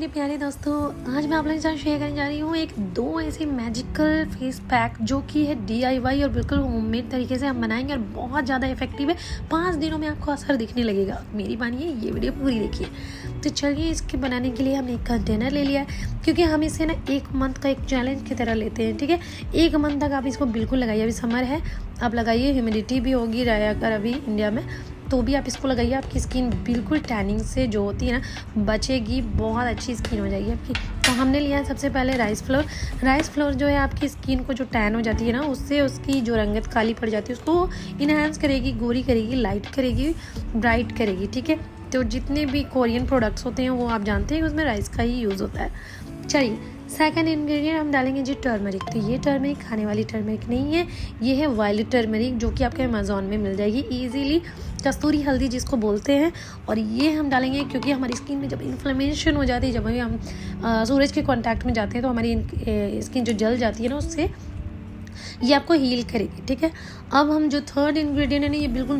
मेरे प्यारे दोस्तों, आज मैं आप लोगों के साथ शेयर करने जा रही हूँ एक दो ऐसे मैजिकल फेस पैक जो कि है DIY और बिल्कुल होममेड तरीके से हम बनाएंगे और बहुत ज़्यादा इफेक्टिव है। 5 दिनों में आपको असर दिखने लगेगा। मेरी मानिए, ये वीडियो पूरी देखिए। तो चलिए, इसके बनाने के लिए हमने एक कंटेनर ले लिया है, क्योंकि हम इसे ना 1 मंथ का एक चैलेंज की तरह लेते हैं। ठीक है, 1 मंथ तक आप इसको बिल्कुल लगाइए। अभी समर है, आप लगाइए। ह्यूमिडिटी भी होगी अगर अभी इंडिया में, तो भी आप इसको लगाइए। आपकी स्किन बिल्कुल टैनिंग से जो होती है ना बचेगी, बहुत अच्छी स्किन हो जाएगी आपकी। तो हमने लिया है सबसे पहले राइस फ्लोर जो है आपकी स्किन को जो टैन हो जाती है ना, उससे उसकी जो रंगत काली पड़ जाती है उसको इन्हांस करेगी, गोरी करेगी, लाइट करेगी, ब्राइट करेगी। ठीक है, तो जितने भी कोरियन प्रोडक्ट्स होते हैं वो आप जानते हैं उसमें राइस का ही यूज़ होता है। चलिए, सेकंड इंग्रेडिएंट हम डालेंगे जी टर्मरिक। तो ये टर्मरिक खाने वाली टर्मरिक नहीं है, ये है वायलेट टर्मरिक, जो कि आपके अमेज़ॉन में मिल जाएगी ईजीली। कस्तूरी हल्दी जिसको बोलते हैं। और ये हम डालेंगे क्योंकि हमारी स्किन में जब इन्फ्लेमेशन हो जाती है, जब हम सूरज के कांटेक्ट में जाते हैं, तो हमारी स्किन जो जल जाती है ना, उससे ये आपको हील करेगी। ठीक है, अब हम जो थर्ड इंग्रेडिएंट है ना, ये बिल्कुल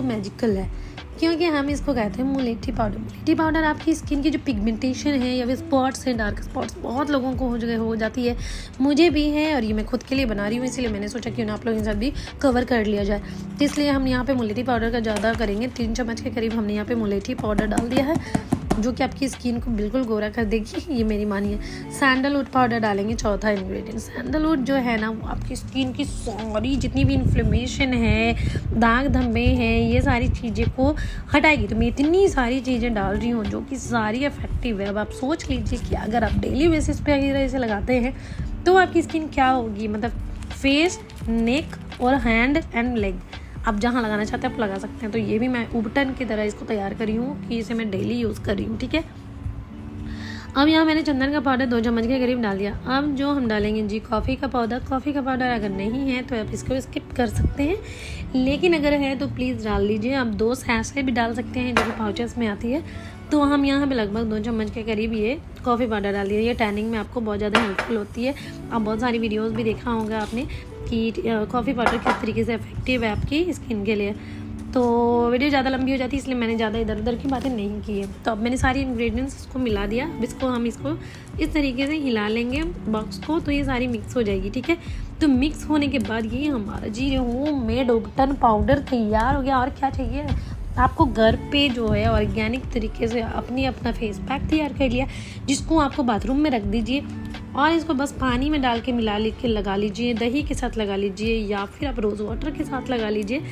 मैजिकल है, क्योंकि हम इसको कहते हैं मुलेठी पाउडर। मुलेठी पाउडर आपकी स्किन की जो पिगमेंटेशन है या फिर स्पॉट्स हैं, डार्क स्पॉट्स बहुत लोगों को हो जाती है, मुझे भी है, और ये मैं खुद के लिए बना रही हूँ, इसलिए मैंने सोचा क्यों ना आप लोगों के साथ भी कवर कर लिया जाए। तो इसलिए हम यहाँ पे मुलेठी पाउडर का ज़्यादा करेंगे। 3 चम्मच के करीब हमने यहाँ पे मुलेठी पाउडर डाल दिया है, जो कि आपकी स्किन को बिल्कुल गोरा कर देगी, ये मेरी मानिए। सैंडलवुड पाउडर डालेंगे, चौथा इंग्रेडिएंट। सैंडलवुड जो है ना, वो आपकी स्किन की सारी जितनी भी इन्फ्लेमेशन है, दाग धब्बे हैं, ये सारी चीज़ें को हटाएगी। तो मैं इतनी सारी चीज़ें डाल रही हूँ जो कि सारी इफेक्टिव है। अब आप सोच लीजिए कि अगर आप डेली बेसिस पे अगर इसे लगाते हैं तो आपकी स्किन क्या होगी, मतलब फेस, नेक और हैंड एंड लेग, आप जहाँ लगाना चाहते हैं आप लगा सकते हैं। तो ये भी मैं उबटन की तरह इसको तैयार कर रही हूँ कि इसे मैं डेली यूज़ कर रही हूँ। ठीक है, अब यहाँ मैंने चंदन का पाउडर 2 चम्मच के करीब डाल दिया। अब जो हम डालेंगे जी कॉफ़ी का पाउडर अगर नहीं है तो आप इसको स्किप कर सकते हैं, लेकिन अगर है तो प्लीज़ डाल लीजिए। आप 2 सैशे भी डाल सकते हैं जो कि पाउचेस में आती है। तो हम यहाँ पे लगभग 2 चम्मच के करीब ये कॉफ़ी पाउडर डाल दिया। ये टैनिंग में आपको बहुत ज़्यादा हेल्पफुल होती है। आप बहुत सारी वीडियोज़ भी देखा होगा आपने कि कॉफ़ी पाउडर किस तरीके से इफेक्टिव है आपकी स्किन के लिए। तो वीडियो ज़्यादा लंबी हो जाती है, इसलिए मैंने ज़्यादा इधर उधर की बातें नहीं की है। तो अब मैंने सारी इंग्रेडिएंट्स इसको मिला दिया। अब हम इसको इस तरीके से हिला लेंगे बॉक्स को, तो ये सारी मिक्स हो जाएगी। ठीक है, तो मिक्स होने के बाद ये हमारा जी होममेड उबटन पाउडर तैयार हो गया। और क्या चाहिए आपको, घर पे जो है ऑर्गेनिक तरीके से अपना फेस पैक तैयार कर लिया, जिसको आपको बाथरूम में रख दीजिए और इसको बस पानी में डाल के मिला के लगा लीजिए, दही के साथ लगा लीजिए या फिर आप रोज़ वाटर के साथ लगा लीजिए।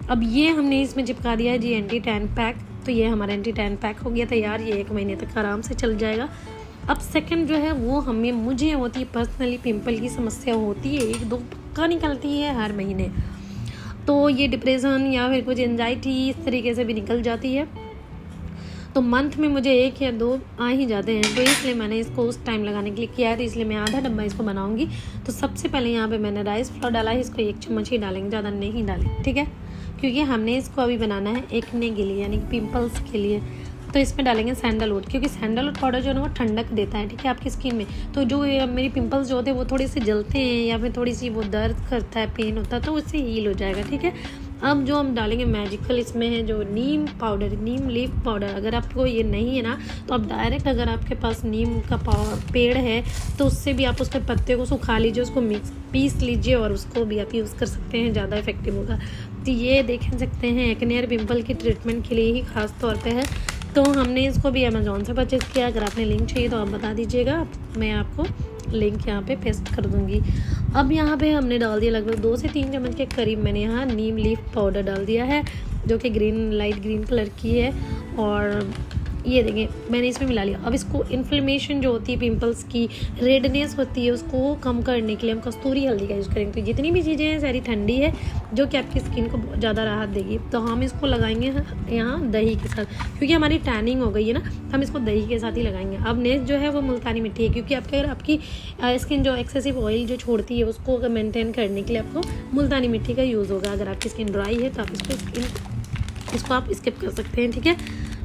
अब ये हमने इसमें चिपका दिया है जी एंटी टैन पैक। तो ये हमारा एंटी टैन पैक हो गया तैयार। ये 1 महीने तक आराम से चल जाएगा। अब सेकंड जो है वो मुझे होती है पर्सनली, पिंपल की समस्या होती है, 1-2 पक्का निकलती है हर महीने। तो ये डिप्रेशन या फिर कुछ एंजाइटी इस तरीके से भी निकल जाती है। तो मंथ में मुझे 1 या 2 आ ही जाते हैं, तो इसलिए मैंने इसको उस टाइम लगाने के लिए किया है। तो इसलिए मैं आधा डब्बा इसको बनाऊंगी। तो सबसे पहले यहाँ पे मैंने राइस फ्लोर डाला है, इसको 1 चम्मच ही डालेंगे, ज़्यादा नहीं डालेंगे। ठीक है, क्योंकि हमने इसको अभी बनाना है एक्ने के लिए, यानी कि पिंपल्स के लिए। तो इसमें डालेंगे सैंडलवुड, क्योंकि सैंडलवुड पाउडर जो है ना वो ठंडक देता है। ठीक है, आपकी स्किन में तो जो मेरी पिंपल्स जो होते हैं वो थोड़े से जलते हैं या फिर थोड़ी सी वो दर्द करता है, पेन होता है, तो उससे हील हो जाएगा। ठीक है, अब जो हम डालेंगे मैजिकल, इसमें है जो नीम लीफ पाउडर। अगर आपको ये नहीं है ना, तो आप डायरेक्ट, अगर आपके पास नीम का पेड़ है तो उससे भी आप उसके पत्ते को सुखा लीजिए, उसको पीस लीजिए और उसको भी आप यूज़ कर सकते हैं, ज़्यादा इफेक्टिव होगा। तो ये देख सकते हैं एक्ने और पिंपल की ट्रीटमेंट के लिए ही खास तौर पे है। तो हमने इसको भी अमेज़ॉन से परचेज़ किया। अगर आपने लिंक चाहिए तो आप बता दीजिएगा, मैं आपको लिंक यहाँ पे पेस्ट कर दूँगी। अब यहाँ पे हमने डाल दिया लगभग 2 से 3 चम्मच के करीब मैंने यहाँ नीम लीफ पाउडर डाल दिया है, जो कि लाइट ग्रीन कलर की है। और ये देखें, मैंने इसमें मिला लिया। अब इसको इन्फ्लेमेशन जो होती है, पिंपल्स की रेडनेस होती है, उसको कम करने के लिए हम कस्तूरी हल्दी का यूज़ करेंगे। तो जितनी भी चीज़ें हैं सारी ठंडी है, जो कि आपकी स्किन को बहुत ज़्यादा राहत देगी। तो हम इसको लगाएंगे यहाँ दही के साथ, क्योंकि हमारी टैनिंग हो गई है ना, हम इसको दही के साथ ही लगाएंगे। अब नेक्स्ट जो है वो मुल्तानी मिट्टी है, क्योंकि आपकी स्किन जो एक्सेसिव ऑयल जो छोड़ती है उसको मेनटेन करने के लिए आपको मुल्तानी मिट्टी का यूज़ होगा। अगर आपकी स्किन ड्राई है तो आप इसको आप स्किप कर सकते हैं। ठीक है,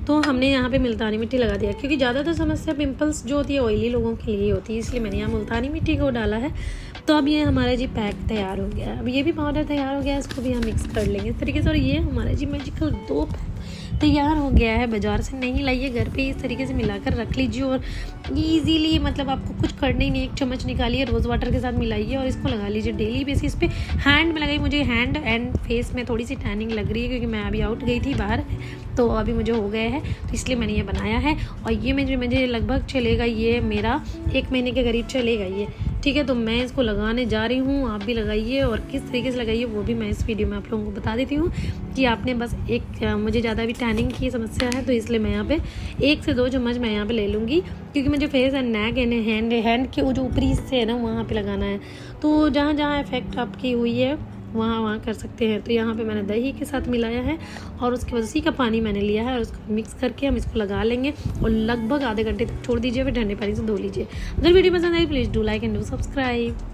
तो हमने यहाँ पे मुल्तानी मिट्टी लगा दिया, क्योंकि ज़्यादातर समस्या पिंपल्स जो होती है ऑयली लोगों के लिए होती है, इसलिए मैंने यहाँ मुल्तानी मिट्टी को डाला है। तो अब ये हमारा जी पैक तैयार हो गया है। अब ये भी पाउडर तैयार हो गया है, इसको भी हम मिक्स कर लेंगे इस तरीके से। और ये हमारा जी मैजिकल 2 पैक तैयार हो गया है, बाज़ार से नहीं लाइए, घर पे इस तरीके से मिलाकर रख लीजिए और ईज़िली मतलब आपको कुछ करना ही नहीं, एक चम्मच निकालिए, रोज़ वाटर के साथ मिलाइए और इसको लगा लीजिए डेली बेसिस पे। हैंड में लगाई, मुझे हैंड एंड फेस में थोड़ी सी टैनिंग लग रही है क्योंकि मैं अभी आउट गई थी बाहर, तो अभी मुझे हो गया है, तो इसलिए मैंने ये बनाया है। और ये मुझे लगभग चलेगा, ये मेरा 1 महीने के करीब चलेगा ये, ठीक है। तो मैं इसको लगाने जा रही हूँ, आप भी लगाइए और किस तरीके से लगाइए वो भी मैं इस वीडियो में आप लोगों को बता देती हूँ कि आपने बस मुझे ज़्यादा भी टैनिंग की समस्या है, तो इसलिए मैं यहाँ पे 1 से 2 चम्मच मैं यहाँ पे ले लूँगी क्योंकि मुझे face and neck and hand के जो ऊपरी हिस्से है ना वहाँ पे लगाना है। तो जहाँ जहाँ इफेक्ट आपकी हुई है वहाँ कर सकते हैं। तो यहाँ पे मैंने दही के साथ मिलाया है और उसके बाद उसी का पानी मैंने लिया है और उसको मिक्स करके हम इसको लगा लेंगे और लगभग आधे घंटे तक छोड़ दीजिए, फिर ठंडे पानी से धो लीजिए। अगर वीडियो पसंद आई please do like and do subscribe.